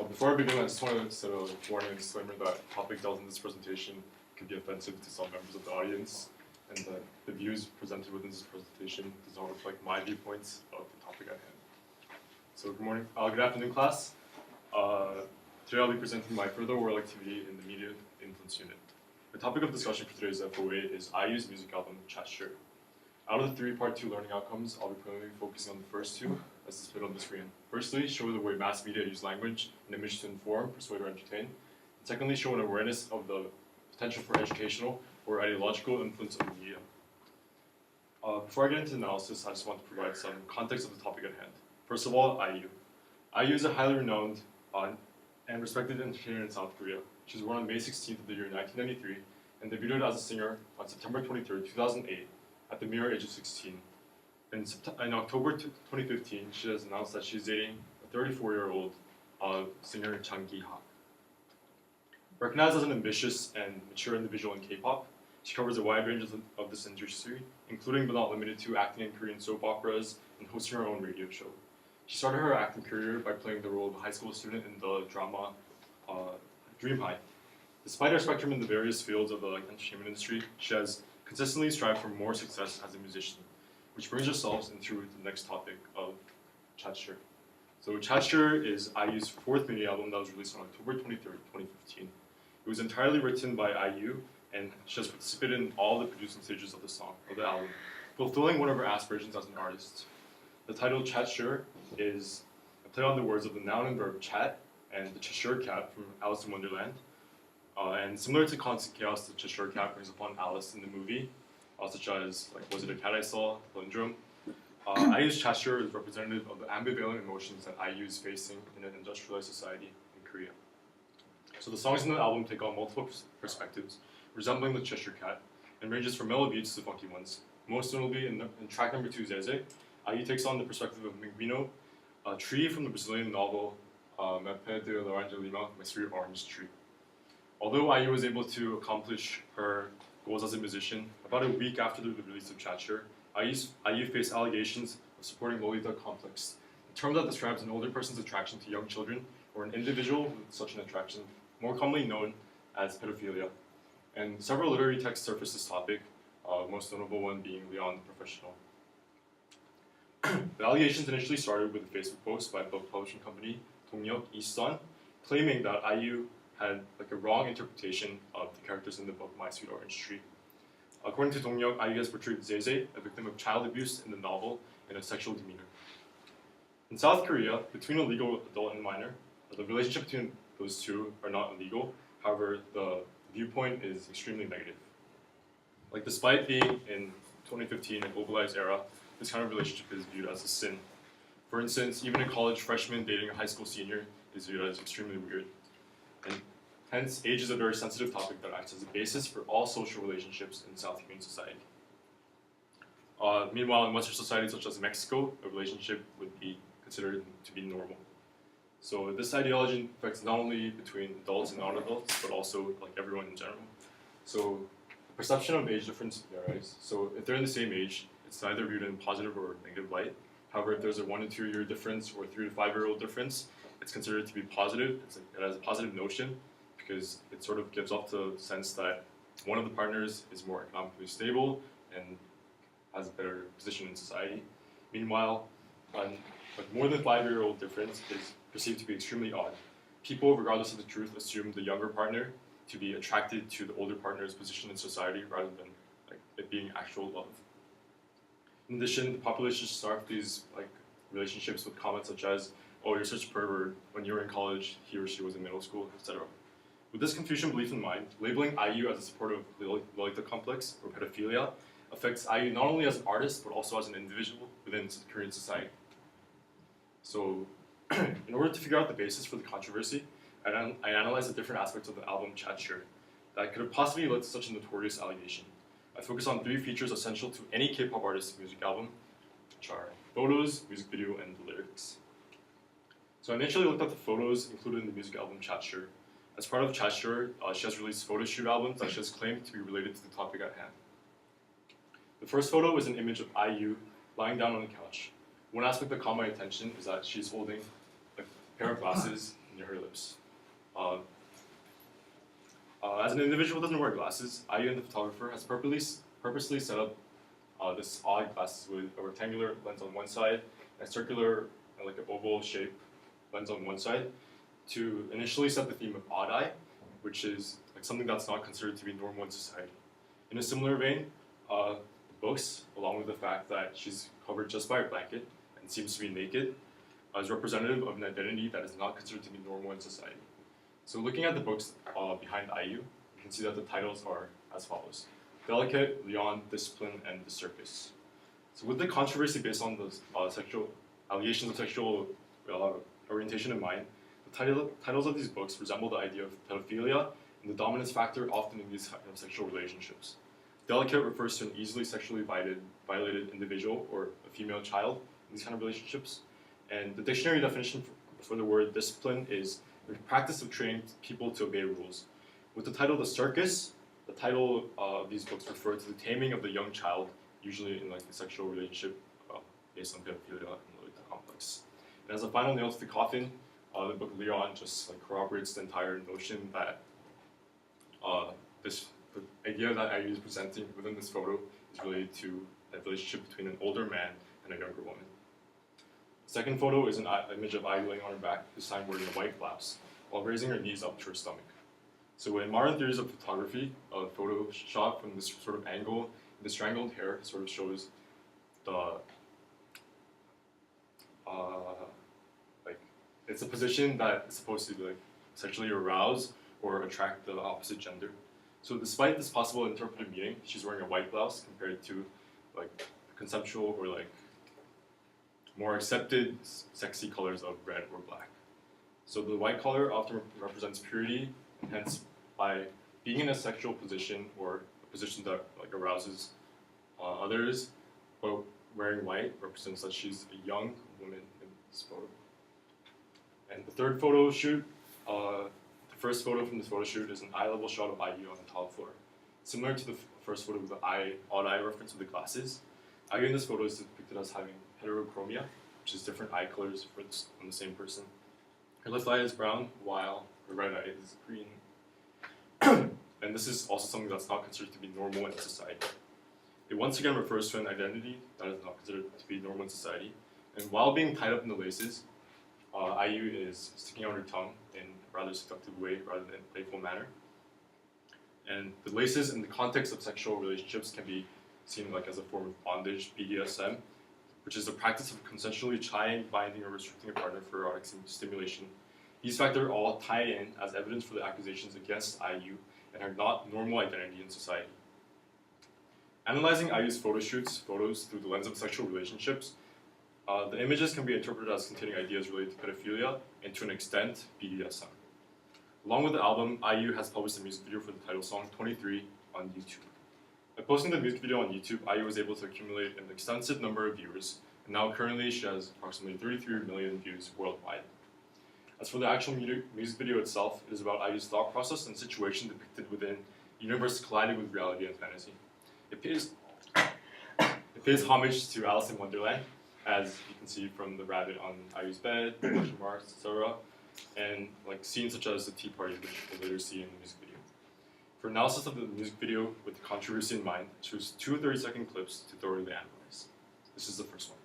Before I begin, I just want to set a warning and disclaimer that topic dealt in this presentation could be offensive to some members of the audience, and that the views presented within this presentation does not reflect my viewpoints of the topic at hand. So good afternoon, class. Today I'll be presenting my further oral activity in the Media Influence Unit. The topic of discussion for today's FOA is IU's music album, Chat Sure. Out of the three Part 2 learning outcomes, I'll be primarily focusing on the first two, as displayed on the screen. Firstly, show the way mass media use language and image to inform, persuade, or entertain. And secondly, show an awareness of the potential for educational or ideological influence of the media. Before I get into analysis, I just want to provide some context of the topic at hand. First of all, IU. IU is a highly renowned and respected entertainer in South Korea. She was born on May 16th of the year 1993 and debuted as a singer on September 23rd, 2008 at the mere age of 16. In October 2015, she has announced that she's dating a 34-year-old singer Chang Gi-ha. Recognized as an ambitious and mature individual in K-pop, she covers a wide range of this industry, including but not limited to acting in Korean soap operas and hosting her own radio show. She started her acting career by playing the role of a high school student in the drama Dream High. Despite her spectrum in the various fields of the entertainment industry, she has consistently strived for more success as a musician, which brings ourselves into the next topic of Chat Sure. So Chat Sure is IU's fourth mini album that was released on October 23rd, 2015. It was entirely written by IU, and she has participated in all the producing stages of the album, fulfilling one of her aspirations as an artist. The title Chat Sure is a play on the words of the noun and verb chat and the Cheshire Cat from Alice in Wonderland. And similar to Constant Chaos, the Cheshire Cat brings upon Alice in the movie, such as Was It a Cat I Saw, Palindrome. IU's Chat Sure is representative of the ambivalent emotions that IU is facing in an industrialized society in Korea. So the songs in the album take on multiple perspectives, resembling the Cheshire Cat, and ranges from mellow beats to funky ones. Most notably in track number 2, Zeze, IU takes on the perspective of Mingbino, a tree from the Brazilian novel Mepe de Laranja Lima, Mystery Orange Tree. Although IU was able to accomplish her goals as a musician, about a week after the release of Chat Sure, IU faced allegations of supporting Lolita complex, a term that describes an older person's attraction to young children or an individual with such an attraction, more commonly known as pedophilia. And several literary texts surfaced this topic, most notable one being Leon the Professional. The allegations initially started with a Facebook post by book publishing company Dongyuk Easton, claiming that IU had a wrong interpretation of the characters in the book My Sweet Orange Tree. According to Dongyuk, IU has portrayed Zeze, a victim of child abuse in the novel, in a sexual demeanor. In South Korea, between a legal adult and minor, the relationship between those two are not illegal. However, the viewpoint is extremely negative. Despite being in 2015, a globalized era, this kind of relationship is viewed as a sin. For instance, even a college freshman dating a high school senior is viewed as extremely weird. And hence, age is a very sensitive topic that acts as a basis for all social relationships in South Korean society. Meanwhile, in Western societies such as Mexico, a relationship would be considered to be normal. So this ideology affects not only between adults and non-adults, but also everyone in general. So the perception of age difference varies. So if they're in the same age, it's either viewed in positive or negative light. However, if there's a 1 to 2 year difference or 3 to 5 year old difference, it's considered to be positive. It has a positive notion because it sort of gives off the sense that one of the partners is more economically stable and has a better position in society. Meanwhile, a more than 5 year old difference is perceived to be extremely odd. People, regardless of the truth, assume the younger partner to be attracted to the older partner's position in society rather than it being actual love. In addition, the population starts these relationships with comments such as, "Oh, you're such a pervert. When you were in college, he or she was in middle school," etc. With this Confucian belief in mind, labeling IU as a supporter of Lolita complex or pedophilia affects IU not only as an artist but also as an individual within Korean society. So, in order to figure out the basis for the controversy, I analyzed the different aspects of the album Chat Sure that could have possibly led to such a notorious allegation. I focus on 3 features essential to any K-pop artist's music album, which are photos, music video, and the lyrics. So I initially looked at the photos included in the music album Chat Sure. As part of Chat Sure, she has released photo shoot albums that she has claimed to be related to the topic at hand. The first photo is an image of IU lying down on the couch. One aspect that caught my attention is that she's holding a pair of glasses near her lips. As an individual who doesn't wear glasses, IU and the photographer has purposely set up this odd glasses with a rectangular lens on one side and a circular, like an oval shape lens on one side to initially set the theme of odd eye, which is like something that's not considered to be normal in society. In a similar vein, the books, along with the fact that she's covered just by a blanket and seems to be naked, is representative of an identity that is not considered to be normal in society. So looking at the books behind IU, you can see that the titles are as follows: Delicate, Leon, Discipline, and The Circus. So with the controversy based on the sexual allegations of sexual orientation in mind, the titles of these books resemble the idea of pedophilia and the dominance factor often in these kind of sexual relationships. Delicate refers to an easily sexually violated individual or a female child in these kind of relationships. And the dictionary definition for the word discipline is the practice of training people to obey rules. With the title The Circus, the title of these books refer to the taming of the young child, usually in like a sexual relationship based on pedophilia and the complex. And as a final nail to the coffin, the book Leon just like corroborates the entire notion that the idea that IU is presenting within this photo is related to a relationship between an older man and a younger woman. The second photo is an image of IU laying on her back, this time wearing a white blouse, while raising her knees up to her stomach. So in modern theories of photography, a photo shot from this sort of angle, the strangled hair sort of shows the like it's a position that is supposed to like sexually arouse or attract the opposite gender. So despite this possible interpretive meaning, she's wearing a white blouse compared to like conceptual or like more accepted sexy colors of red or black. So the white color often represents purity, and hence by being in a sexual position or a position that like arouses others, but wearing white represents that she's a young woman in this photo. And the third photo shoot, the first photo from this photo shoot is an eye-level shot of IU on the top floor. Similar to the first photo with the odd eye reference with the glasses, IU in this photo is depicted as having heterochromia, which is different eye colors on the same person. Her left eye is brown, while her right eye is green. And this is also something that's not considered to be normal in society. It once again refers to an identity that is not considered to be normal in society. And while being tied up in the laces, IU is sticking out her tongue in a rather seductive way rather than a playful manner. And the laces in the context of sexual relationships can be seen like as a form of bondage, BDSM, which is the practice of consensually tying, binding, or restricting a partner for erotic stimulation. These factors all tie in as evidence for the accusations against IU and are not normal identity in society. Analyzing IU's photos through the lens of sexual relationships, the images can be interpreted as containing ideas related to pedophilia and, to an extent, BDSM. Along with the album, IU has published a music video for the title song 23 on YouTube. By posting the music video on YouTube, IU was able to accumulate an extensive number of viewers, and now currently she has approximately 33 million views worldwide. As for the actual music video itself, it is about IU's thought process and situation depicted within a universe colliding with reality and fantasy. It pays homage to Alice in Wonderland, as you can see from the rabbit on IU's bed, question marks, etc., and like scenes such as the tea party, which we'll later see in the music video. For analysis of the music video with the controversy in mind, choose two 30-second clips to thoroughly analyze. This is the first one.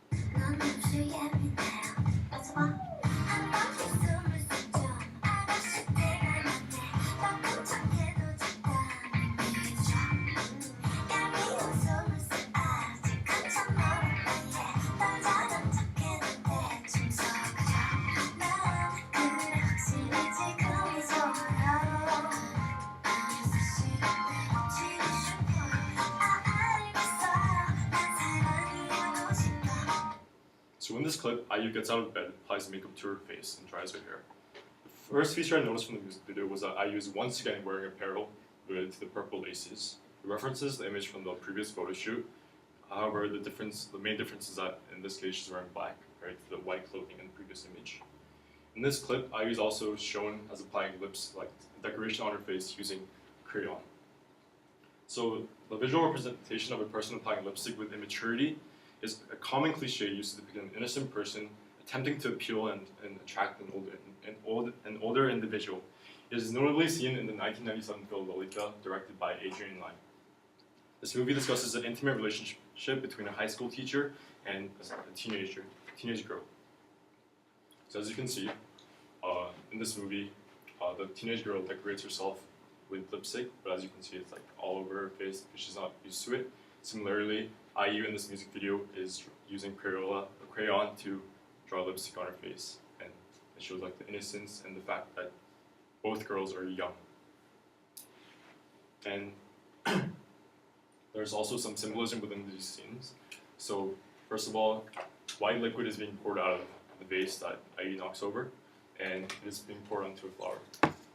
So in this clip, IU gets out of bed, applies makeup to her face, and dries her hair. The first feature I noticed from the music video was that IU is once again wearing apparel related to the purple laces. It references the image from the previous photo shoot. However, the main difference is that in this case she's wearing black compared to the white clothing in the previous image. In this clip, IU is also shown as applying lips, like decoration on her face using crayon. So the visual representation of a person applying lipstick with immaturity is a common cliche used to depict an innocent person attempting to appeal and attract an older individual. It is notably seen in the 1997 film Lolita, directed by Adrian Lyne. This movie discusses an intimate relationship between a high school teacher and a teenage girl. So as you can see, in this movie, the teenage girl decorates herself with lipstick, but as you can see, it's like all over her face because she's not used to it. Similarly, IU in this music video is using a crayon to draw lipstick on her face, and it shows like the innocence and the fact that both girls are young. And there's also some symbolism within these scenes. So first of all, white liquid is being poured out of the vase that IU knocks over, and it is being poured onto a flower.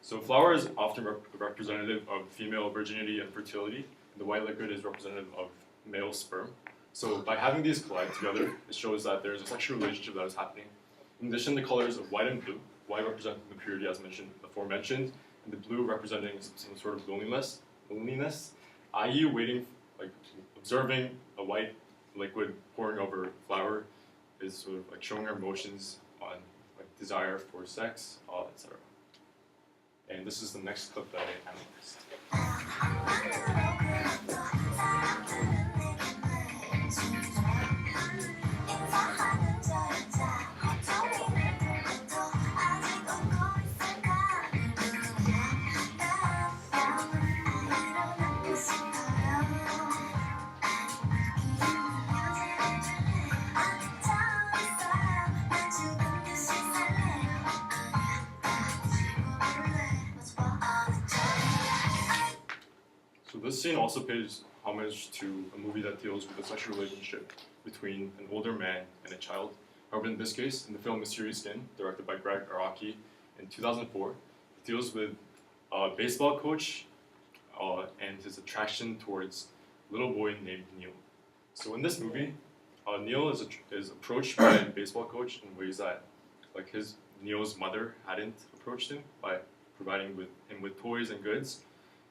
So flower is often representative of female virginity and fertility, and the white liquid is representative of male sperm. So by having these collide together, it shows that there is a sexual relationship that is happening. In addition, the colors of white and blue, white representing the purity as mentioned aforementioned, and the blue representing some sort of loneliness. IU waiting, like observing a white liquid pouring over flower, is sort of like showing her emotions on like desire for sex, etc. And this is the next clip that I analyzed. So this scene also pays homage to a movie that deals with a sexual relationship between an older man and a child. However, in this case, in the film Mysterious Skin, directed by Greg Araki in 2004, it deals with a baseball coach and his attraction towards a little boy named Neil. So in this movie, Neil is approached by a baseball coach in ways that like Neil's mother hadn't approached him, by providing him with toys and goods.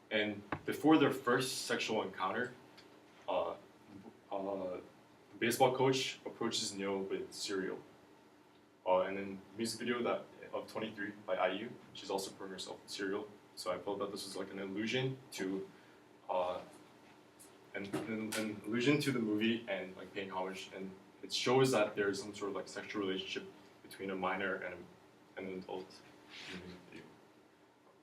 And before their first sexual encounter, the baseball coach approaches Neil with cereal. And in the music video of 23 by IU, she's also pouring herself with cereal. So I felt that this was like an allusion to an allusion to the movie and like paying homage. And it shows that there is some sort of like sexual relationship between a minor and an adult in the music video.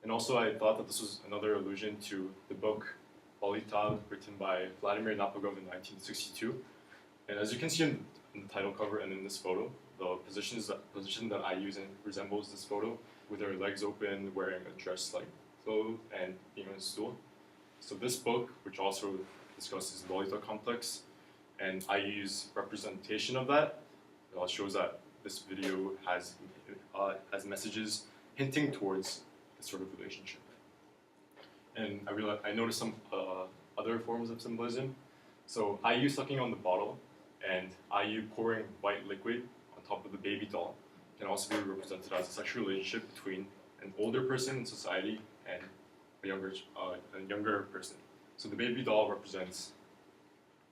And also I thought that this was another allusion to the book Lolita, written by Vladimir Nabokov in 1962. And as you can see in the title cover and in this photo, the position that I use in resembles this photo, with her legs open, wearing a dress-like clothes, and being on a stool. So this book, which also discusses the Lolita complex, and IU's representation of that, shows that this video has messages hinting towards this sort of relationship. And I noticed some other forms of symbolism. So IU sucking on the bottle and IU pouring white liquid on top of the baby doll can also be represented as a sexual relationship between an older person in society and a younger person. So the baby doll represents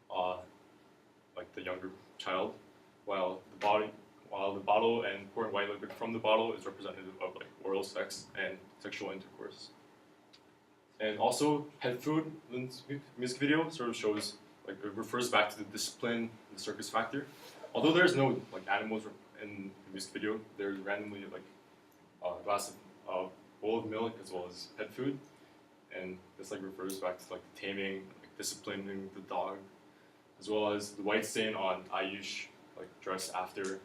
like the younger child, while the bottle and pouring white liquid from the bottle is representative of like oral sex and sexual intercourse. And also, pet food in the music video sort of shows, like, it refers back to the discipline and the circus factor. Although there's no like animals in the music video, there's randomly like a glass of bowl of milk as well as pet food, and this like refers back to like the taming, like disciplining the dog, as well as the white stain on Ayush like dress after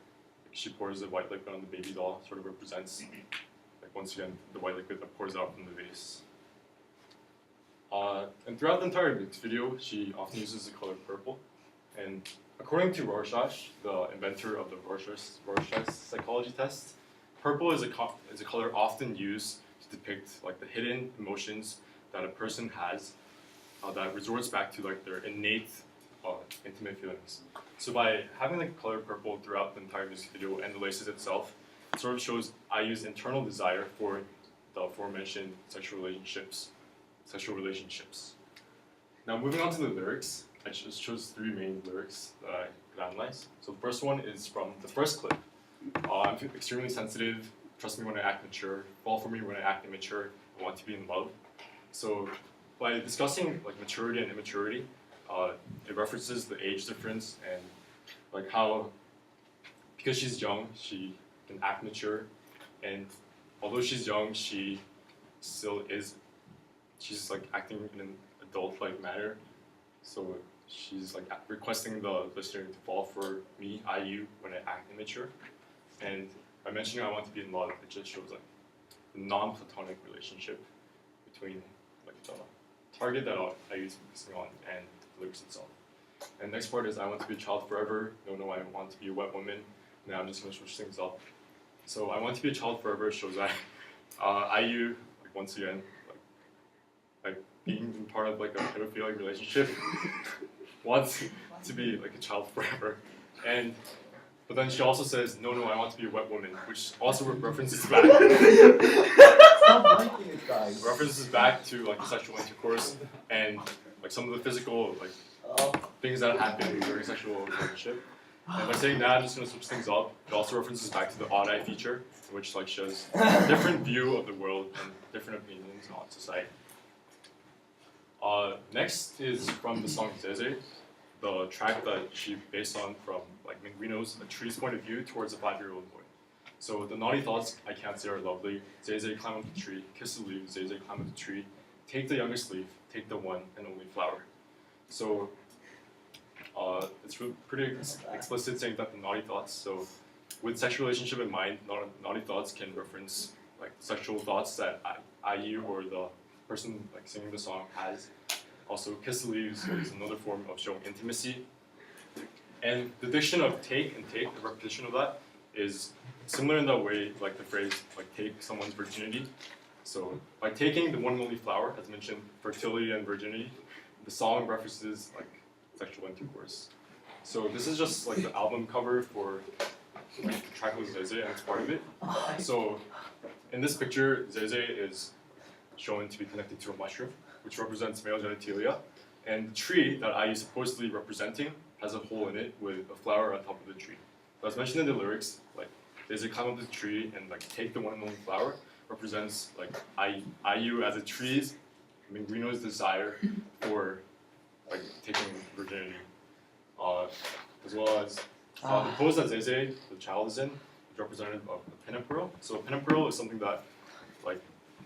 she pours the white liquid on the baby doll sort of represents, like once again, the white liquid that pours out from the vase. And throughout the entire music video, she often uses the color purple. And according to Rorschach, the inventor of the Rorschach psychology test, purple is a color often used to depict like the hidden emotions that a person has that resorts back to like their innate intimate feelings. So by having the color purple throughout the entire music video and the laces itself, it sort of shows IU's internal desire for the aforementioned sexual relationships. Now moving on to the lyrics, I just chose 3 main lyrics that I could analyze. So the first one is from the first clip, I'm extremely sensitive, trust me when I act mature, fall for me when I act immature, I want to be in love. So by discussing like maturity and immaturity, it references the age difference and like how, because she's young, she can act mature, and although she's young, she still is, she's like acting in an adult-like manner. So she's like requesting the listener to fall for me, IU, when I act immature. And by mentioning I want to be in love, it just shows like the non-platonic relationship between like the target that IU is focusing on and the lyrics itself. And next part is I want to be a child forever. No, I want to be a wet woman. Now I'm just gonna switch things up. So I want to be a child forever shows that IU, like once again, like being in part of like a pedophilic relationship, wants to be like a child forever. But then she also says, no, I want to be a wet woman, which also references back. Stop liking it, guys. References back to like sexual intercourse and like some of the physical like things that happen during sexual relationship. And by saying that, I'm just gonna switch things up. It also references back to the odd eye feature, which like shows a different view of the world and different opinions on society. Next is from the song Zeze, the track that she based on from like Minguino's A Tree's point of view towards a 5-year-old boy. So the naughty thoughts I can't say are lovely. Zeze, climb up the tree, kiss the leaf, Zeze, climb up the tree, take the youngest leaf, take the one and only flower. So it's pretty explicit saying that the naughty thoughts. So with sexual relationship in mind, naughty thoughts can reference like sexual thoughts that IU or the person like singing the song has. Also, kiss the leaves is another form of showing intimacy. And the addition of take and take, the repetition of that, is similar in that way, like the phrase, like take someone's virginity. So by taking the one and only flower, as mentioned, fertility and virginity, the song references like sexual intercourse. So this is just like the album cover for like, the track with Zeze, and it's part of it. So in this picture, Zeze is shown to be connected to a mushroom, which represents male genitalia, and the tree that IU is supposedly representing has a hole in it with a flower on top of the tree. So as mentioned in the lyrics, like there's a climb up the tree and like take the one and only flower represents like IU as a tree's, Minguino's desire for like taking virginity, as well as the pose that Zeze, the child, is in, is representative of the pin and pearl. So pin and pearl is something that like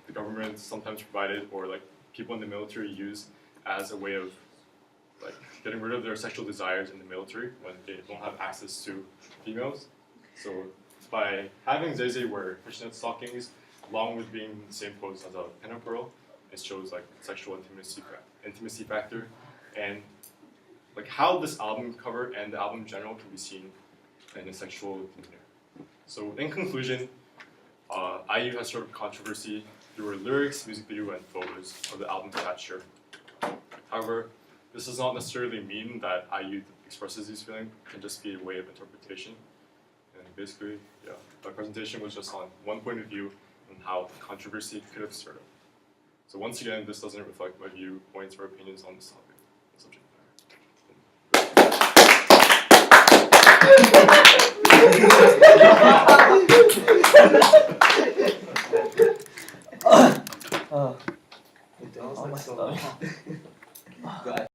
the government sometimes provided or like people in the military use as a way of like getting rid of their sexual desires in the military when they don't have access to females. So by having Zeze wear fishnet stockings along with being in the same pose as a pin and pearl, it shows like sexual intimacy factor, and like how this album cover and the album in general can be seen in a sexual demeanor. So in conclusion, IU has sort of controversy through her lyrics, music video, and photos of the album stature. However, this does not necessarily mean that IU expresses these feelings. It can just be a way of interpretation. And basically, yeah, my presentation was just on one point of view and how the controversy could have started. So once again, this doesn't reflect my viewpoints or opinions on this topic, subject matter.